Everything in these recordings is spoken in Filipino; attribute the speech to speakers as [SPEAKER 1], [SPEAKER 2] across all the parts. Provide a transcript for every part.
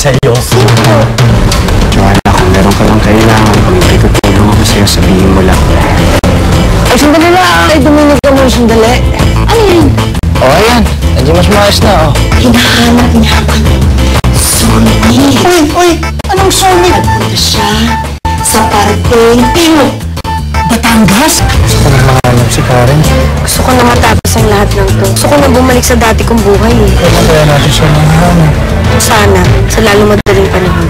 [SPEAKER 1] sa'yo.
[SPEAKER 2] Joanna, kung meron ka lang kailangan, kung hindi ko tulong ako sa'yo, sabihin mo lang.
[SPEAKER 3] Ay, sandali lang. Ay, duminig ka muna sandali. Ano yan?
[SPEAKER 2] O, ayan. Nandiyan mas maayos na, o.
[SPEAKER 3] Hinahanap niya ako. Soulmate. Uy! Anong soulmate? Nagpunta siya sa parting Batangas.
[SPEAKER 2] Gusto ko na mahanap si Karen.
[SPEAKER 4] Gusto ko na matapos ang lahat ng to. Gusto ko na bumalik sa dati kong buhay eh.
[SPEAKER 2] Kaya kaya natin siya mahanap.
[SPEAKER 4] Sana, sa lalo madaling panahon.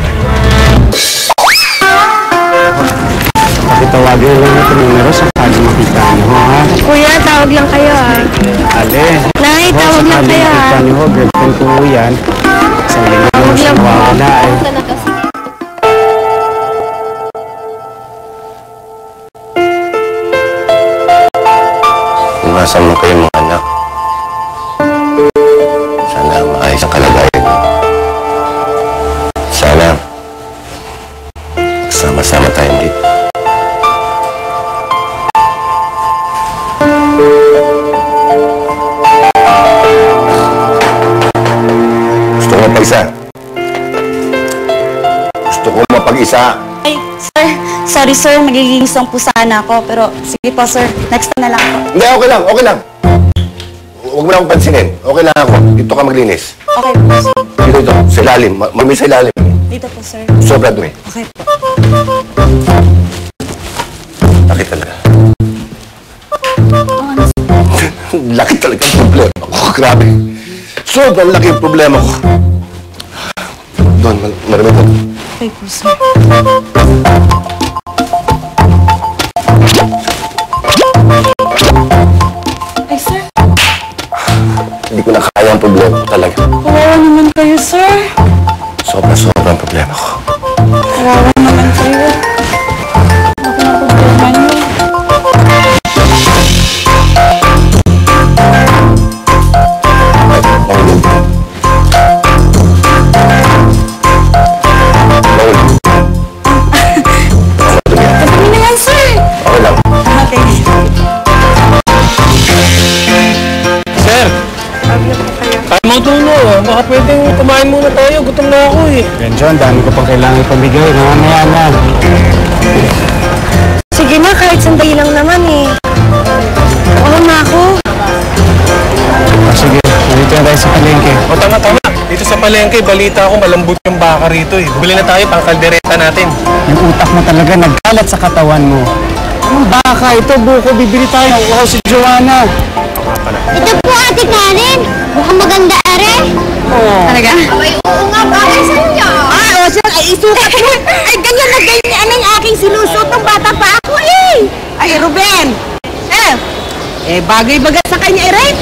[SPEAKER 2] Pakitawagin lang natin yung numero sakali makita niyo, ha?
[SPEAKER 4] Kuya, tawag lang kayo ah.
[SPEAKER 2] Ale.
[SPEAKER 4] Nay, tawag lang kayo ah.
[SPEAKER 2] Sakali makita niyo, girlfriend ko yan. Sa linggo naman siya mawawala eh.
[SPEAKER 5] Umasa mo kayo mga anak. Sana maayos ang kalagayan niyo. Sana sama-sama tayo ulit. Gusto ko mapag-isa. Gusto ko mapag-isa.
[SPEAKER 6] Ay, sir. Sorry, sir. Magiging song po sana ako. Pero sige po, sir. Next time na lang ako.
[SPEAKER 5] Hindi, okay lang, okay lang. Huwag mo na akong pansinin. Okay lang ako. Dito ka maglinis.
[SPEAKER 6] Okay po, sir.
[SPEAKER 5] Dito, sa ilalim. Marami sa ilalim.
[SPEAKER 6] Dito po, sir.
[SPEAKER 5] Sobra dumi.
[SPEAKER 6] Okay po.
[SPEAKER 5] Laki talaga. Laki talaga ang problema ko. Grabe. Sobrang laki ang problema ko. Doon, marami doon.
[SPEAKER 6] Okay po, sir. Ay, sir.
[SPEAKER 5] Hindi ko na kaya ang problema ko talaga.
[SPEAKER 6] Kawawa naman kayo, sir.
[SPEAKER 5] Sobra ang problema ko.
[SPEAKER 6] Kawawa naman kayo. Ako na problema niyo.
[SPEAKER 5] Mahulog.
[SPEAKER 6] Sabi na yan, sir.
[SPEAKER 5] Okay lang.
[SPEAKER 6] Okay.
[SPEAKER 1] Sir! Kaya mo tulong. Baka pwedeng kumain muna tayo. Gutom na ako eh.
[SPEAKER 2] Yan, John, dami ko pang kailangan ipamigay. Mamaya na.
[SPEAKER 4] Sige na, kahit sandali lang naman eh. Oo na ako.
[SPEAKER 2] Sige, nandito na tayo sa palengke.
[SPEAKER 1] O tama. Dito sa palengke, balita ako malambot yung baka rito eh. Bumili na tayo pang kaldereta natin.
[SPEAKER 2] Yung utak mo talaga nagkalat sa katawan mo. Ang baka ito, buko, bibili tayo. Ako si Joanna.
[SPEAKER 7] Ito po, Ate Karen. Mukhang maganda, are.
[SPEAKER 2] Oo.
[SPEAKER 6] Talaga?
[SPEAKER 7] Ay, oo nga, bagay sa inyo.
[SPEAKER 3] O, sir, ay isukat mo. Ay, ganyan na ganyan ang aking sinusuot ng bata pa ako eh. Ay, Ruben. Bagay-bagay sa kanya, right?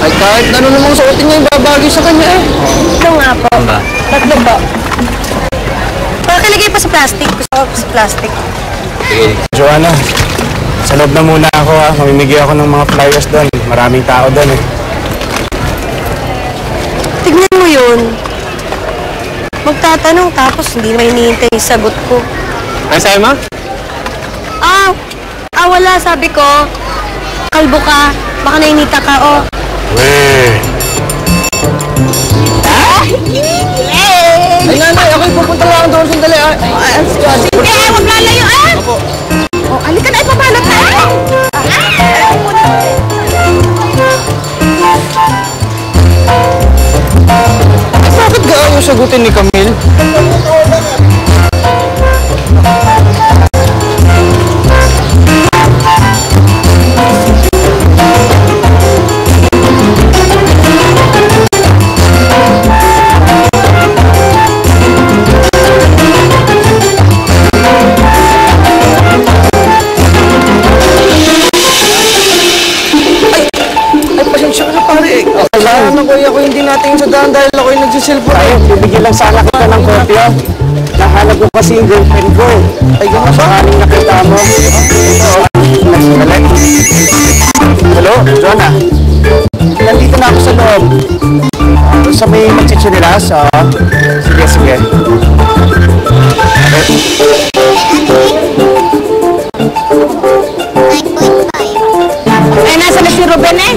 [SPEAKER 2] Ay, kahit ano namang suotin niya yung babagay sa kanya eh.
[SPEAKER 4] Ito nga po. Tatlo po. Pakilagay pa sa plastic. Gusto ko sa plastic.
[SPEAKER 2] Joanna, sa loob na muna ako ha. Mamimigay ako ng mga flyers doon. Maraming tao doon eh.
[SPEAKER 4] Tignan mo yun. Magtatanong tapos hindi naman hinihintay yung sagot ko.
[SPEAKER 1] Ano sabi mo?
[SPEAKER 4] Wala. Sabi ko, kalbo ka. Baka nainita ka, oh.
[SPEAKER 1] Weh!
[SPEAKER 2] Ay, nanay, ako'y pupunta lang doon sandali ah.
[SPEAKER 3] Sige, huwag lalayo ah.
[SPEAKER 1] Opo.
[SPEAKER 3] O, halika na, ipapalat na.
[SPEAKER 2] Bakit gaano yung sagutin ni Camille? Kasalanan ko ako hindi natin sa daan dahil ako'y nagsisilpo. Ay, bibigyan lang sana kita ng kopya. Nahanap ko kasi yung girlfriend ko. Ay, gano'n ba? Sakaling nakita mo. Hello, Jonah. Nandito na ako sa loob. Sa may magchichinilas. Sige, sige.
[SPEAKER 7] Ay, nasa na si Ruben eh?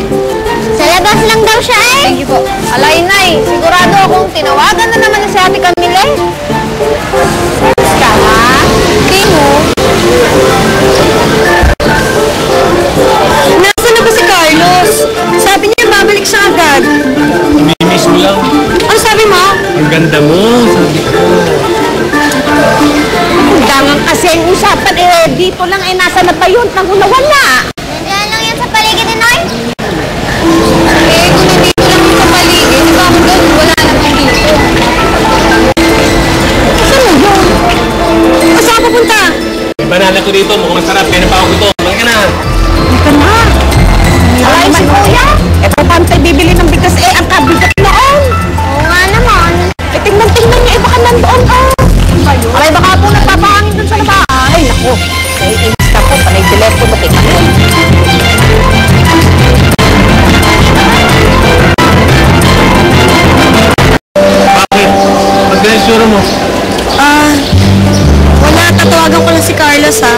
[SPEAKER 7] Sa labas lang daw siya eh.
[SPEAKER 3] Thank you po. Alay, Nay. Sigurado akong tinawagan na naman si Ate Camille. Serious ka, ha? Hindi mo.
[SPEAKER 4] Nasaan na ba si Carlos? Sabi niya babalik siya agad.
[SPEAKER 1] Mimiss mo lang.
[SPEAKER 4] Ano sabi mo?
[SPEAKER 1] Ang ganda mo, sabi ko.
[SPEAKER 3] Dangang kasi ang usapan dito lang nasa na ba yun? Nawala.
[SPEAKER 7] Nandiyan lang yan sa paligid ni Noy.
[SPEAKER 3] Kung nandito lang sa paligid, di ba ako doon? Wala naman dito.
[SPEAKER 4] Saan mo yun? O saan pupunta?
[SPEAKER 1] Banana ko dito, mukhang masarap. Kaya na pa ako ito. Balik ka na.
[SPEAKER 4] Ika na.
[SPEAKER 3] Alay, si Kuya. Paano tayo bibili ng bigas? Ang kabigat noon.
[SPEAKER 7] Oo nga naman.
[SPEAKER 3] Tingnan niya, baka nandoon ka. Alay, baka po nagpapahangin dun sa labas. Ay, naku. Naiinis ka po. Panay telepono kita.
[SPEAKER 1] Bakit? Ba't ganyan sura mo?
[SPEAKER 4] Wala. Tatawagan ko lang si Carlos, ha?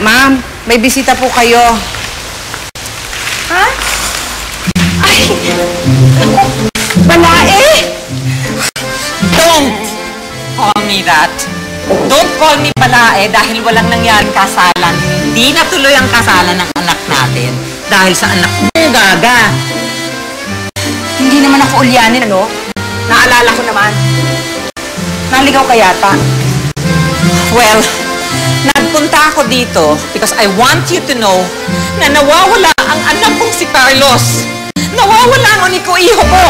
[SPEAKER 3] Ma'am, may bisita po kayo.
[SPEAKER 4] Ha? Ay! Balae!
[SPEAKER 8] Don't call me that. Don't call me palae dahil walang nangyaring kasalan. Hindi natuloy ang kasalan ng anak natin dahil sa anak mo, Gaga.
[SPEAKER 3] Hindi naman ako ulyanin, ano? Naalala ko naman. Naligaw ka yata.
[SPEAKER 8] Well, nagpunta ako dito because I want you to know na nawawala ang anak kong si Carlos. Nawawala ang uniko iho ko.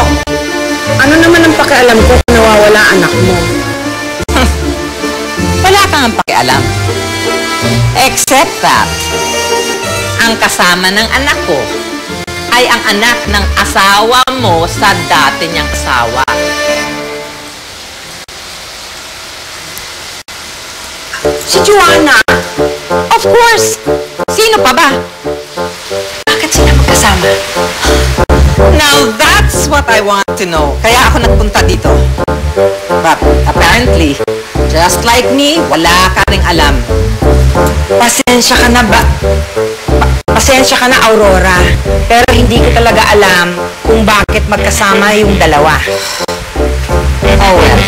[SPEAKER 3] Ano naman ang pakialam ko kung nawawala anak mo?
[SPEAKER 8] Wala kang pakialam. Except that, ang kasama ng anak ko ay ang anak ng asawa mo sa dati niyang asawa.
[SPEAKER 3] Si Joanna?
[SPEAKER 8] Of course! Sino pa ba?
[SPEAKER 3] Bakit sila magkasama?
[SPEAKER 8] Now that's what I want to know. Kaya ako nagpunta dito. But apparently, just like me, wala ka ring alam.
[SPEAKER 3] Pasensya ka na ba? Pasensya ka na, Aurora. Pero hindi ko talaga alam kung bakit magkasama yung dalawa.
[SPEAKER 8] Oh well.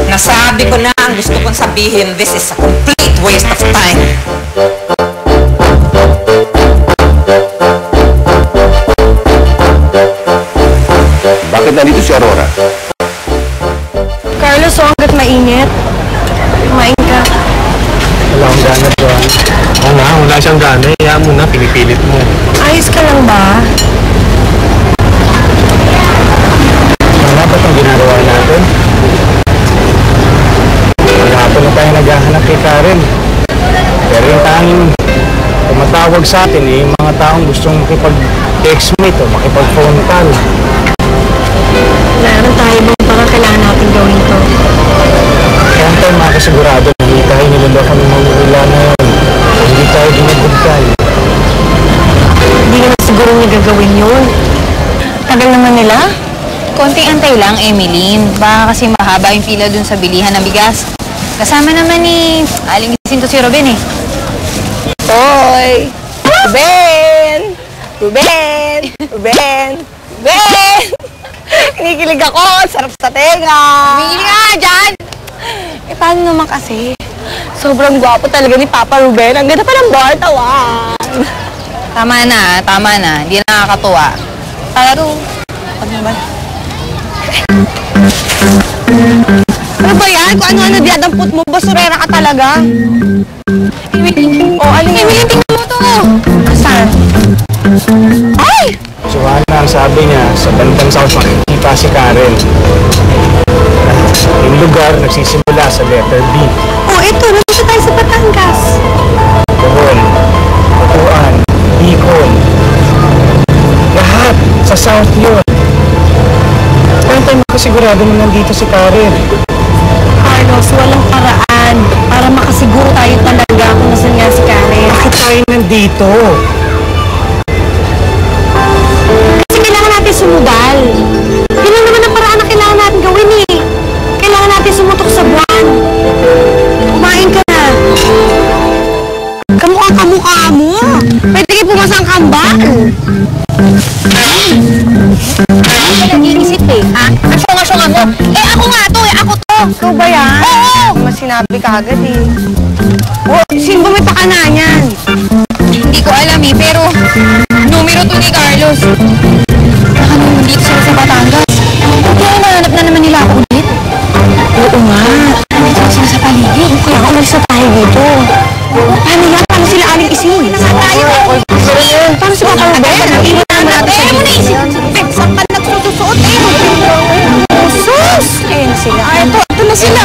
[SPEAKER 8] Nasabi ko na ang gusto kong sabihin, this is a complete waste of time.
[SPEAKER 5] Bakit nandito si Aurora?
[SPEAKER 4] Carlos, hanggat mainit. Kumain ka.
[SPEAKER 1] Wala akong gana, Joan. Oo nga, wala siyang gana. Kaya mo na, pinipilit mo.
[SPEAKER 4] Ayos ka lang ba?
[SPEAKER 1] Wala ba itong ginagawa natin? Maghapon na tayo naghahanap kay Karen. Pero yung tanging tumatawag sa atin eh, yung mga taong gustong makipag-text mate o makipag-phone call.
[SPEAKER 4] Meron tayo bang parang kailangan natin gawin to?
[SPEAKER 1] Kaya tayo makasigurado na hindi tayo niloloko ng mga wala na yun. Hindi tayo ginagudkal.
[SPEAKER 4] Hindi naman siguro niya gagawin yun. Tagal naman nila?
[SPEAKER 9] Konting antay lang, Emeline. Baka kasi mahaba yung pila dun sa bilihan ng bigas. Kasama naman ni Aling Jacinto si Ruben eh.
[SPEAKER 3] Hoy! Ruben! Ruben! Ruben! Ruben! Kinikilig ako! Sarap sa tenga!
[SPEAKER 9] Bili nga dyan!
[SPEAKER 3] Eh, paano naman kasi? Sobrang gwapo talaga ni Papa Ruben. Ang ganda pa ng bartawan.
[SPEAKER 9] Tama na. Hindi na nakakatuwa.
[SPEAKER 3] Pero, pag naman. Ano ba yan? Kung ano-ano diyadamput mo, basurera ka talaga. Aling tingnan mo to. Saan? Ay!
[SPEAKER 1] Joanna, ang sabi niya, sa bandang South makikita si Karen. Yung lugar nagsisimula sa letter B.
[SPEAKER 4] Oh, ito. Nandito tayo sa Batangas.
[SPEAKER 1] Bohol, Butuan, Bicol. Lahat sa South yun. Paano tayo makasigurado na nandito si Karen?
[SPEAKER 4] Carlos, walang paraan para makasiguro tayo talaga kung nasan nga si Karen.
[SPEAKER 1] Bakit tayo nandito?
[SPEAKER 4] Kasi kailangan natin sumudal. Yun lang naman ang paraan na kailangan natin gawin eh. Kailangan natin sumutok sa buwan. Kumain ka na.
[SPEAKER 9] Ha? Asyong-asyongan mo. Eh, ako nga to eh. Ako to.
[SPEAKER 4] Ikaw ba yan?
[SPEAKER 9] Oo!
[SPEAKER 4] Mas sinabi ka agad eh. Oh, sino ba may pakana niyan?
[SPEAKER 9] Hindi ko alam eh, pero numero to ni Carlos. Baka naman dito sila sa Batangas. Kaya nahanap na naman nila ako ulit.
[SPEAKER 4] Oo nga.
[SPEAKER 9] Nandito sila sa paligid.
[SPEAKER 4] Kaya umalis na tayo dito. Paano yan? Paano sila aling isin?
[SPEAKER 9] Tayo!
[SPEAKER 4] Paano si Papa Robert?
[SPEAKER 9] Iwan natin! Ayaw mo na isip! Saan ka nagsususuot eh?
[SPEAKER 4] Sus! Ayun sila.
[SPEAKER 9] Ito na sila.